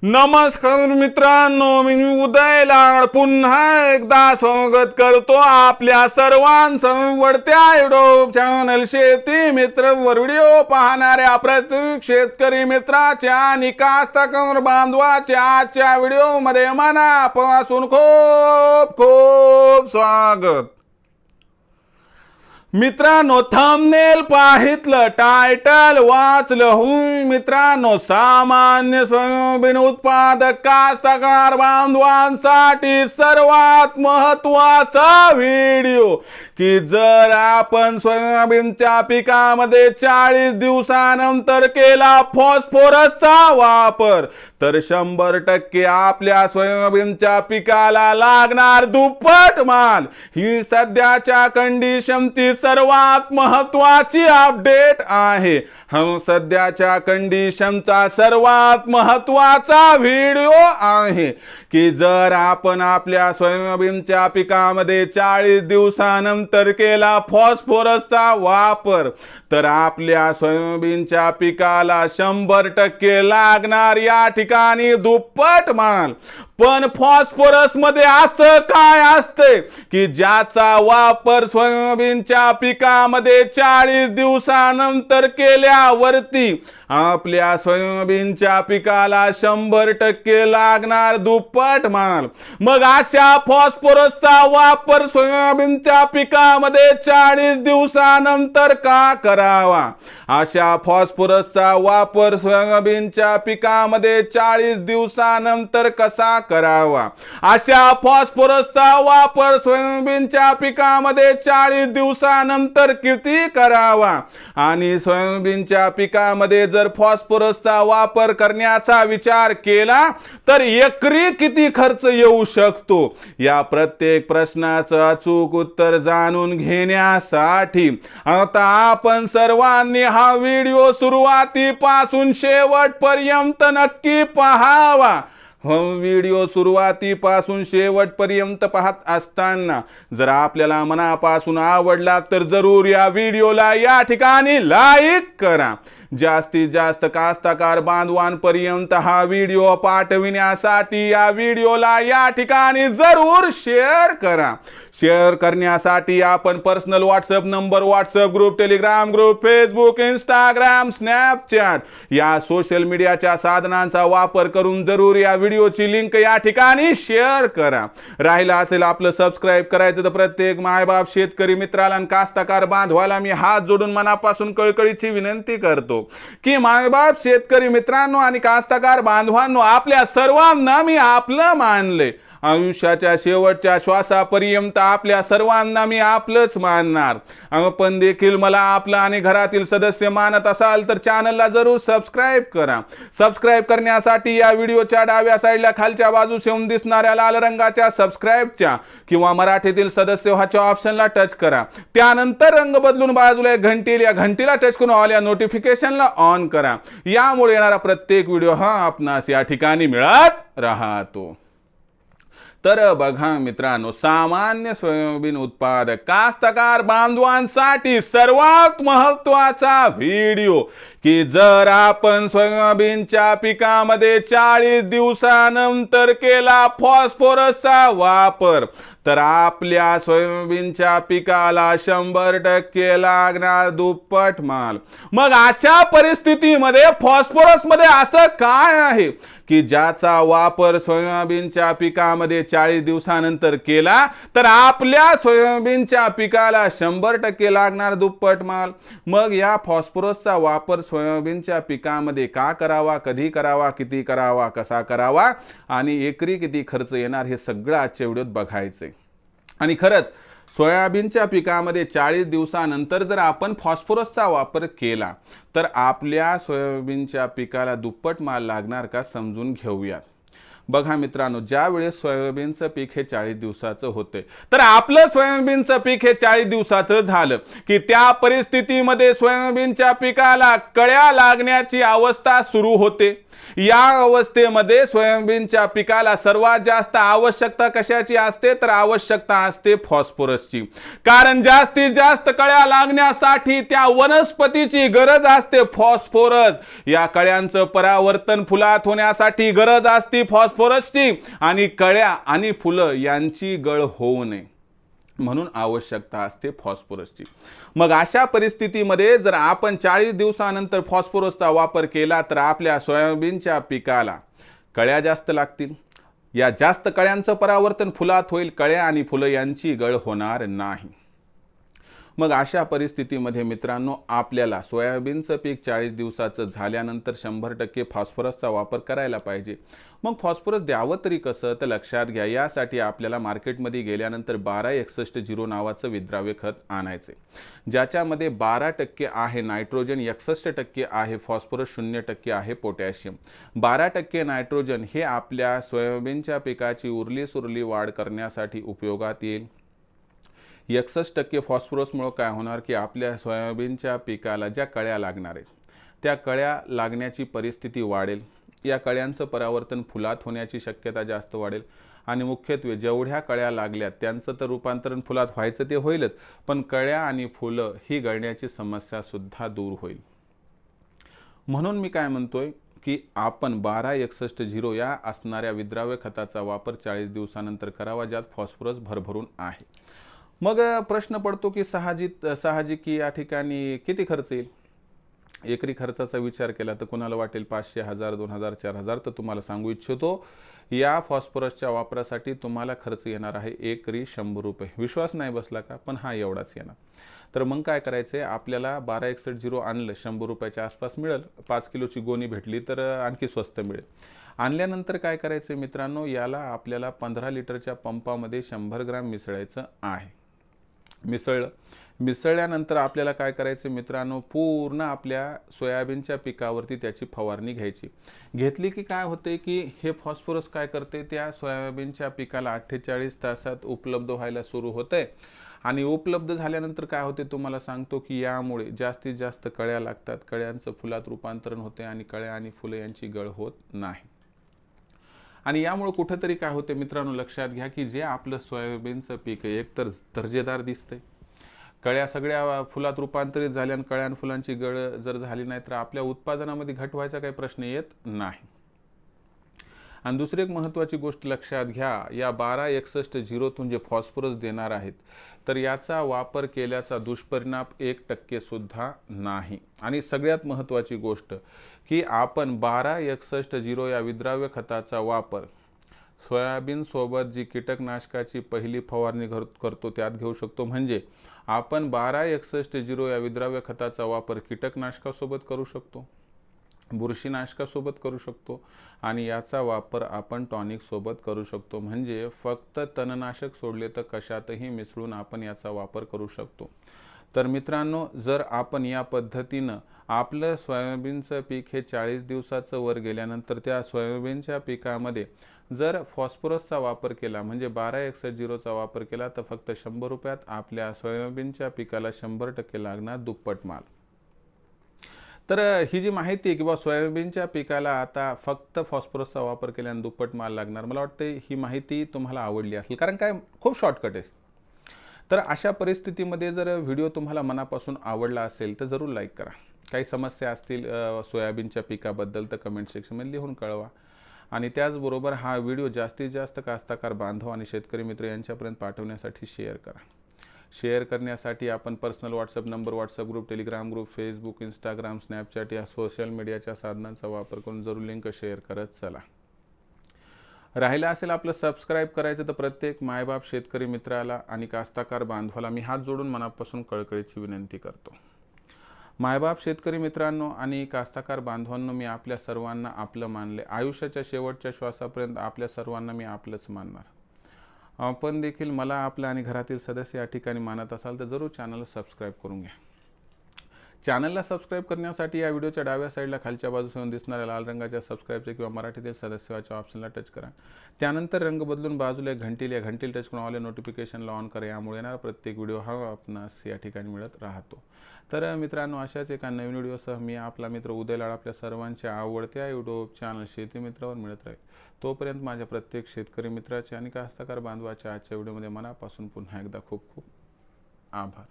नमस्कार मित्रांनो, मी उदय लाड पुन्हा एकदा स्वागत करतो आपल्या सर्वांचं वडत्या युट्यूब चॅनल शेती मित्र वर व्हिडिओ पाहणाऱ्या प्रत्येक शेतकरी मित्राच्या आणि कास्तकार बांधवाच्या आजच्या व्हिडिओ मध्ये मनापासून खूप खूप स्वागत। मित्रांनो, थंबनेल पाहितलं, टायटल वाचलं, मित्रांनो सामान्य सोयाबीन उत्पादक कास्तकार बांधवांसाठी सर्वात महत्त्वाचा व्हिडिओ की जर आपण सोयाबीनच्या पिकामध्ये 40 दिवसानंतर केला फॉस्फरसचा वापर तर 100% आपल्या सोयाबीनच्या पिकाला लागणार दुप्पट माल। ही सध्याच्या कंडिशनची सर्वात महत्त्वाची अपडेट आहे। हा सध्याच्या कंडिशनचा सर्वात महत्त्वाचा व्हिडिओ आहे की जर आपण आपल्या सोयाबीनच्या पिकामध्ये 40 दिवसानंतर केला फॉस्फरसचा वापर तर आपल्या सोयाबीनच्या पिकाला 100% लागणार या ठिकाणी दुप्पट माल। पण फॉस्फरस मध्ये असं काय असते की ज्याचा वापर सोयाबीनच्या पिकामध्ये 40 दिवसानंतर केल्यावरती आपल्या सोयाबीनच्या पिकाला 100% लागणार दुप्पट माल। मग अशा फॉस्फरसचा वापर सोयाबीनच्या पिकामध्ये 40 दिवसानंतर का करावा? अशा फॉस्फरसचा वापर सोयाबीनच्या पिकामध्ये 40 दिवसानंतर कसा करावा? अशा फॉस्फरसचा वापर सोयाबीनच्या पिकामध्ये 40 दिवसानंतर किती करावा? आणि सोयाबीनच्या पिकामध्ये जर फॉस्फरसचा वापर करण्याचा विचार केला तर एकरी किती खर्च येऊ शकतो? या प्रत्येक प्रश्नाचं अचूक उत्तर जाणून घेण्यासाठी आता आपण सर्वांनी हा व्हिडिओ सुरुवातीपासून शेवटपर्यंत नक्की पाहावा। व्हिडिओ सुरुवातीपासून शेवटपर्यंत पाहत असताना जर आपल्याला मनापासून आवडला तर जरूर या व्हिडिओला या ठिकाणी लाईक करा। जास्तीत जास्त कास्तकार बांधवांपर्यंत हा व्हिडिओ पाठविण्यासाठी या व्हिडिओला या ठिकाणी जरूर शेअर करा। शेअर करण्यासाठी आपण personal WhatsApp number, WhatsApp group, Telegram group, Facebook, Instagram, Snapchat या सोशल मीडियाच्या साधनांचा वापर करून जरूर या व्हिडिओची लिंक या ठिकाणी शेअर करा। राहिला असेल आपलं सबस्क्राइब करायचं तर प्रत्येक मायबाप शेतकरी मित्राला आणि कास्तकार बांधवाला मी हात जोडून मनापासून कळकळीची विनंती करतो की मायबाप शेतकरी मित्रांनो आणि कास्तकार बांधवांनो, आपल्या सर्वांना मी आपलं मानले। आयुष्याच्या शेवटच्या श्वासापर्यंत आपल्या सर्वांना मी आपलंच मानणार। आपण देखील मला आपला आणि घरातील सदस्य मानत असाल तर चॅनलला जरूर सबस्क्राइब करा। सबस्क्राइब करण्यासाठी या व्हिडिओच्या डाव्या साईडला खालच्या बाजूस येऊन दिसणाऱ्या लाल रंगाच्या सबस्क्राइबच्या किंवा मराठीतील सदस्य व्हाच्या ऑप्शनला टच करा। त्यानंतर रंग बदलून बाजूला एक घंटी येईल, या घंटीला टच करून ऑल या नोटिफिकेशनला ऑन करा। यामुळे येणारा प्रत्येक व्हिडिओ हा आपणास या ठिकाणी मिळत राहतो। तर बघा मित्रांनो, सामान्य सोयाबीन उत्पादक कास्तकार बांधवांसाठी सर्वात महत्त्वाचा व्हिडिओ की जर आपण सोयाबीनच्या पिकामध्ये 40 दिवसानंतर केला फॉस्फरसचा वापर तर आपल्या सोयाबीनच्या पिकाला 100% लागणार दुप्पट माल। मग अशा परिस्थितीमध्ये फॉस्फरस मध्ये असं काय आहे की ज्याचा वापर सोयाबीनच्या पिकामध्ये 40 दिवसानंतर केला तर आपल्या सोयाबीनच्या पिकाला 100% लागणार दुप्पट माल? मग या फॉस्फरसचा वापर सोयाबीनच्या पिकामध्ये का करावा, कधी करावा, किती करावा, कसा करावा आणि एकरी किती खर्च येणार हे सगळं आजच्या व्हिडिओत बघायचंय। आणि खरंच सोयाबीनच्या पिकामध्ये 40 दिवसानंतर जर आपण फॉस्फरसचा वापर केला तर आपल्या सोयाबीनच्या पिकाला दुप्पट माल लागणार का समजून घेऊया। बघा मित्रांनो, ज्या वेळेस सोयाबीनचं पीक हे 40 दिवसाचं होते, तर आपलं सोयाबीनचं पीक हे 40 दिवसाचं झालं की त्या परिस्थितीमध्ये सोयाबीनच्या पिकाला कळ्या लागण्याची अवस्था सुरू होते। या अवस्थेमध्ये सोयाबीनच्या पिकाला सर्वात जास्त आवश्यकता कशाची असते, तर आवश्यकता असते फॉस्फरसची। कारण जास्तीत जास्त कळ्या लागण्यासाठी त्या वनस्पतीची गरज असते फॉस्फरस। या कळ्यांचं परावर्तन फुलात होण्यासाठी गरज असते फॉस्फरसची आणि कळ्या आणि फुलं यांची गळ होऊ नये म्हणून आवश्यकता असते फॉस्फरसची। मग अशा परिस्थितीमध्ये जर आपण 40 दिवसानंतर फॉस्फरसचा वापर केला तर आपल्या सोयाबीनच्या पिकाला कळ्या जास्त लागतील। या जास्त कळ्यांचं परावर्तन फुलात होईल, कळ्या आणि फुलं यांची गळ होणार नाही। मग अशा परिस्थितीमध्ये मित्रांनो, आपल्याला सोयाबीनचं पीक 40 दिवसाचं झाल्यानंतर 100% फॉस्फरसचा वापर करायला पाहिजे। मग फॉस्फरस द्यावं तरी कसं, तर लक्षात घ्या, यासाठी आपल्याला मार्केटमध्ये गेल्यानंतर 1261 नावाचं विद्राव्य खत आणायचे, ज्याच्यामध्ये 12% आहे नायट्रोजन, 61% आहे फॉस्फरस, 0% आहे पोटॅशियम। 12% नायट्रोजन हे आपल्या सोयाबीनच्या पिकाची उरली सुरली वाढ करण्यासाठी उपयोगात येईल। 61% फॉस्फरसमुळे काय होणार की आपल्या सोयाबीनच्या पिकाला ज्या कळ्या लागणार आहेत त्या कळ्या लागण्याची परिस्थिती वाढेल। या कळ्यांचं परावर्तन फुलात होण्याची शक्यता जास्त वाढेल आणि मुख्यत्वे जेवढ्या कळ्या लागल्या त्यांचं तर रूपांतरण फुलात व्हायचं ते होईलच, पण कळ्या आणि फुलं ही गळण्याची समस्या सुद्धा दूर होईल। म्हणून मी काय म्हणतोय की आपण 1261 या असणाऱ्या विद्राव्य खताचा वापर 40 दिवसानंतर करावा, ज्यात फॉस्फरस भरभरून आहे। मग प्रश्न पडतो की साहजिक या ठिकाणी किती खर्च येईल। एकरी खर्चाचा विचार केला तर कोणाला वाटेल 500, 1000, 2000, 4000, तर तुम्हाला सांगू इच्छितो या फॉस्फरसच्या वापरासाठी तुम्हाला खर्च येणार आहे एकरी 100 रुपये। विश्वास नाही बसला का, पण हा एवढाच येणार। तर मग काय करायचंय, आपल्याला 1261 आणलं 100 रुपयाच्या आसपास मिळेल। 5 किलोची गोणी भेटली तर आणखी स्वस्त मिळेल। आणल्यानंतर काय करायचं मित्रांनो, याला आपल्याला 15 लिटरच्या पंपामध्ये 100 ग्रॅम मिसळायचं आहे। मिसळल्यानंतर आपल्याला काय करायचं मित्रांनो, पूर्ण आपल्या सोयाबीनच्या पिकावरती त्याची फवारणी घेतली की काय होते की हे फॉस्फरस काय करते, त्या सोयाबीनच्या पिकाला 48 तासात उपलब्ध व्हायला सुरू होते आणि उपलब्ध झाल्यानंतर काय होते तुम्हाला सांगतो की यामुळे जास्तीत जास्त कळ्या लागतात, कळ्यांचं फुलात रूपांतरण होते आणि कळ्या आणि फुलं यांची गळ होत नाही। आणि यामुळे कुठेतरी काय होते मित्रांनो, लक्षात घ्या की जे आपलं सोयाबीनचं पीक एकतर दर्जेदार दिसते, कळ्या सगळ्या फुलात रूपांतरित झाल्या आणि कळ्या आणि फुलांची गळ जर झाली नाही तर आपल्या उत्पादनामध्ये घट व्हायचा काही प्रश्न येत नाही। आणि दुसरी एक महत्त्वाची गोष्ट लक्षात घ्या, या 1261 जे फॉस्फरस देणार आहेत तर याचा वापर केल्याचा दुष्परिणाम 1% सुद्धा नाही। आणि सगळ्यात महत्त्वाची गोष्ट की आपण 1261 या विद्राव्य खताचा वापर सोयाबीन सोबत जी कीटकनाशकाची पहिली फवारणी करतो त्यात घेऊ शकतो। म्हणजे आपण 1261 या विद्राव्य खताचा वापर कीटकनाशकासोबत करू शकतो, बुरशीनाशकासोबत करू शकतो आणि याचा वापर आपण टॉनिक सोबत करू शकतो। म्हणजे फक्त तणनाशक सोडले तर कशातही मिसळून आपण याचा वापर करू शकतो। तर मित्रांनो, जर आपण या पद्धतीनं आपलं सोयाबीनचं पीक हे 40 दिवसाचं वर गेल्यानंतर त्या सोयाबीनच्या पिकामध्ये जर फॉस्फरसचा वापर केला, म्हणजे 1261 वापर केला, तर फक्त 100 रुपयात आपल्या सोयाबीनच्या पिकाला 100% लागणार दुप्पट माल। तर ही जी माहिती आहे किंवा सोयाबीनच्या पिकाला आता फक्त फॉस्फरसचा वापर केल्याने दुप्पट माल लागणार, मला वाटतं ही माहिती तुम्हाला आवडली असेल, कारण काय खूप शॉर्टकट आहे। तर अशा परिस्थितीमध्ये जर व्हिडिओ तुम्हाला मनापासून आवडला असेल तर जरूर लाईक करा। काही समस्या असतील सोयाबीनच्या पिकाबद्दल तर कमेंट सेक्शनमध्ये लिहून कळवा आणि त्याचबरोबर हा व्हिडिओ जास्तीत जास्त कास्तकार बांधव आणि शेतकरी मित्र यांच्यापर्यंत पाठवण्यासाठी शेअर करा। शेअर करण्यासाठी आपण personal WhatsApp number, WhatsApp group, Telegram group, Facebook, Instagram, Snapchat या सोशल मीडियाच्या साधनांचा वापर करून जरूर लिंक शेअर करत चला। राहिला असेल आपलं सबस्क्राईब करायचं तर प्रत्येक मायबाप शेतकरी मित्राला आणि कास्तकार बांधवाला मी हात जोडून मनापासून कळकळीची विनंती करतो। मायबाप शेतकरी मित्रांनो आणि कास्तकार बांधवांनो, मी आपल्या सर्वांना आपलं मानले। आयुष्याच्या शेवटच्या श्वासापर्यंत आपल्या सर्वांना मी आपलंच मानणार। आपण देखील मला आपल्या आणि घरातील सदस्य या ठिकाणी मानत असाल तर जरूर चॅनलला सबस्क्राईब करून घ्या। चॅनलला सबस्क्राईब करण्यासाठी या व्हिडिओच्या डाव्या साईडला खालच्या बाजूस दिसणाऱ्या लाल रंगाच्या सबस्क्राईबचे किंवा मराठीतील सदस्याच्या ऑप्शनला टच करा. त्यानंतर रंग बदलून बाजूला घंटीला टच करून ऑल नोटिफिकेशनला ऑन करा. यामुळे येणारा प्रत्येक व्हिडिओ हा आपणास या ठिकाणी मिळत राहतो. तर मित्रांनो, अशाच एका नवीन व्हिडिओसह मी आपला मित्र उदय लाड आपल्या सर्वांच्या आवडत्या यूट्यूब चॅनल शेती मित्रावर मिळत राहील. तोपर्यंत माझ्या प्रत्येक शेतकरी मित्राचे आणि कास्तकार बांधवाच्या आजच्या व्हिडिओमध्ये मनापासून पुन्हा एकदा खूप खूप आभार.